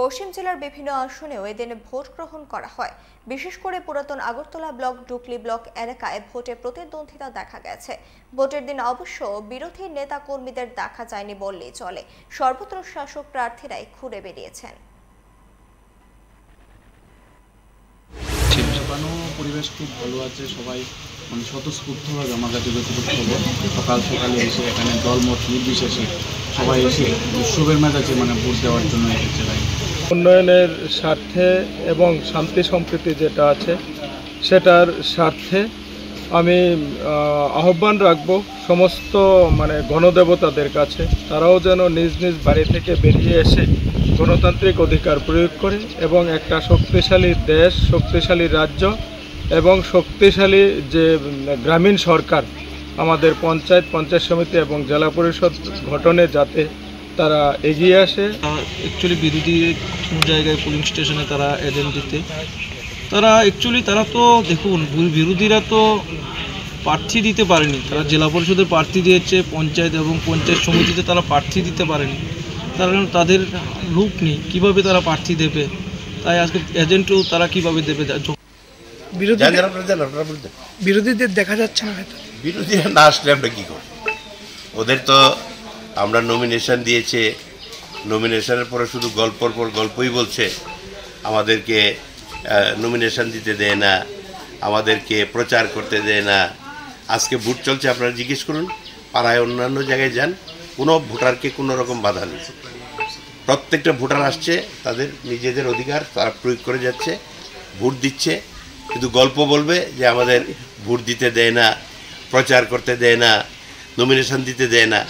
পশ্চিম জেলার বিভিন্ন আসনেও এদিন ভোট গ্রহণ করা হয়। বিশেষ করে পুরাতন আগরতলা ব্লক, ডুকলি ব্লক এলাকায় ভোটে প্রতিদ্বন্দ্বিতা দেখা গেছে। ভোটের দিন অবশ্য বিরোধী নেতা কর্মীদের দেখা যায়নি বললেই চলে। সর্বত্র শাসক প্রার্থীরাই ঘুরে বেরিয়েছেন। পরিবেশ খুব ভালো আছে, সবাই স্বতঃস্ফূর্তভাবে আমার কাছে যতটুকু খবর, সকাল সকালে এসে এখানে দলমত নির্বিশেষে সবাই এসে উৎসবের মেজাজে ভোট দেওয়ার জন্য এসেছে। উন্নয়নের স্বার্থে এবং শান্তি সম্প্রীতি যেটা আছে সেটার স্বার্থে আমি আহ্বান রাখব সমস্ত গণদেবতাদের কাছে, তারাও যেন নিজ নিজ বাড়ি থেকে বেরিয়ে এসে গণতান্ত্রিক অধিকার প্রয়োগ করে এবং একটা শক্তিশালী দেশ, শক্তিশালী রাজ্য এবং শক্তিশালী যে গ্রামীণ সরকার, আমাদের পঞ্চায়েত সমিতি এবং জেলা পরিষদ গঠনে যাতে তারা এগিয়ে আসে। অ্যাকচুয়ালি বিরোধী জায়গায় পোলিং স্টেশনে তারা এজেন্ট দিতে তারা তো দেখুন, বিরোধীরা তো প্রার্থী দিতে পারেনি, তারা জেলা পরিষদের প্রার্থী দিয়েছে, পঞ্চায়েত এবং পঞ্চায়েত সমিতিতে তারা প্রার্থী দিতে পারেনি, কারণ তাদের লোক নেই, কীভাবে তারা প্রার্থী দেবে? তাই আজকে এজেন্টও তারা কীভাবে দেবে? বিরোধীদের দেখা যাচ্ছে না, বিরোধীরা না আসলে আমরা কী করব? ওদের তো আমরা নমিনেশন দিয়েছে, নমিনেশনের পরে শুধু গল্পর পর গল্পই বলছে, আমাদেরকে নমিনেশন দিতে দেয় না, আমাদেরকে প্রচার করতে দেয় না। আজকে ভোট চলছে, আপনারা জিজ্ঞেস করুন, পাড়ায় অন্যান্য জায়গায় যান, কোনো ভোটারকে কোনো রকম বাধা নেই। প্রত্যেকটা ভোটার আসছে, তাদের নিজেদের অধিকার তারা প্রয়োগ করে যাচ্ছে, ভোট দিচ্ছে, কিন্তু গল্প বলবে যে আমাদের ভোট দিতে দেয় না, প্রচার করতে দেয় না, নমিনেশন দিতে দেয় না।